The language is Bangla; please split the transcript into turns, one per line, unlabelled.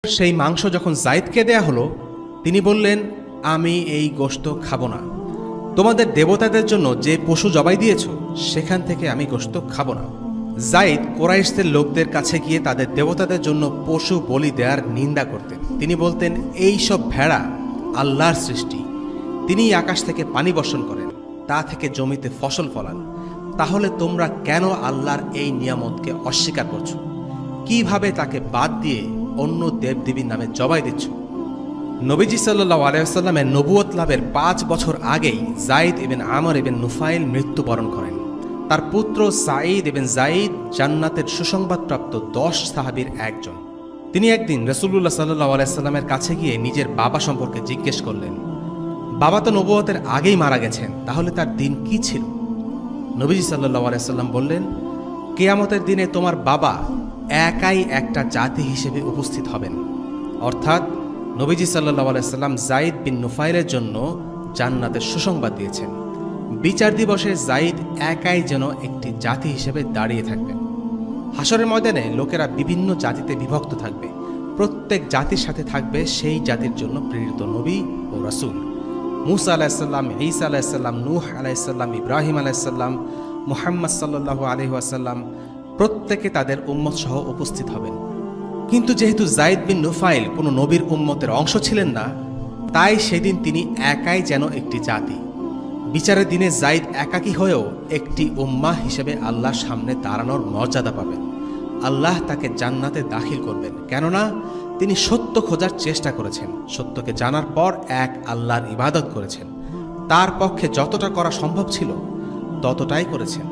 সেই মাংস যখন যায়েদকে দেয়া হলো, তিনি বললেন, আমি এই গোশত খাবো না। তোমাদের দেবতাদের জন্য যে পশু জবাই দিয়েছ, সেখান থেকে আমি গোশত খাবো না। যায়েদ কুরাইশদের লোকদের কাছে গিয়ে তাদের দেবতাদের জন্য পশু বলি দেওয়ার নিন্দা করতেন। তিনি বলতেন, এই সব ভেড়া আল্লাহর সৃষ্টি, তিনিই আকাশ থেকে পানি বর্ষণ করেন, তা থেকে জমিতে ফসল ফলান। তাহলে তোমরা কেন আল্লাহর এই নিয়ামতকে অস্বীকার করছো? কিভাবে তাকে বাদ দিয়ে অন্য দেবদেবীর নামে জবাই দিচ্ছ? নবীজি সাল্লাল্লাহু আলাইহি ওয়াসাল্লামের নবুয়ত লাভের ৫ বছর আগেই যায়েদ ইবনে আমর ইবনে নুফাইল মৃত্যুবরণ করেন। তার পুত্র সাঈদ ইবনে যায়েদ জান্নাতের সুসংবাদপ্রাপ্ত ১০ সাহাবীর একজন। তিনি একদিন রাসূলুল্লাহ সাল্লাল্লাহু আলাইহি ওয়াসাল্লামের কাছে গিয়ে নিজের বাবা সম্পর্কে জিজ্ঞেস করলেন। বাবা তো নবুয়তের আগেই মারা গেছেন, তাহলে তার দিন কি ছিল? নবীজি সাল্লাল্লাহু আলাইহি ওয়াসাল্লাম বললেন, কিয়ামতের দিনে তোমার বাবা একাই একটা জাতি হিসেবে উপস্থিত হবেন। অর্থাৎ নবীজি সাল্লাল্লাহু আলাইহি ওয়াসাল্লাম যায়েদ বিন নুফাইলের জন্য জান্নাতের সুসংবাদ দিয়েছেন। বিচার দিবসে যায়েদ একাই যেন একটি জাতি হিসেবে দাঁড়িয়ে থাকবেন। হাসরের ময়দানে লোকেরা বিভিন্ন জাতিতে বিভক্ত থাকবে। প্রত্যেক জাতির সাথে থাকবে সেই জাতির জন্য প্রেরিত নবী ও রাসূল। মুসা আলাইহিসসালাম, ঈসা আলাইহিসসালাম, নূহ আলাইহিসসালাম, ইব্রাহিম আলাইহিসসালাম, মুহাম্মদ সাল্লাল্লাহু আলাইহি ওয়াসাল্লাম প্রত্যেকে তাদের উম্মত সহ উপস্থিত হবেন। কিন্তু যেহেতু যায়েদ বিন নুফাইল কোনো নবীর উম্মতের অংশ ছিলেন না, তাই সেদিন তিনি একাই যেন একটি জাতি। বিচারের দিনে যায়েদ একাকী হয়েও একটি উম্মাহ হিসেবে আল্লাহর সামনে দাঁড়ানোর মর্যাদা পাবেন। আল্লাহ তাকে জান্নাতে দাখিল করবেন, কেননা তিনি সত্য খোঁজার চেষ্টা করেছেন, সত্যকে জানার পর এক আল্লাহর ইবাদত করেছেন। তার পক্ষে যতটা করা সম্ভব ছিল ততটাই করেছেন।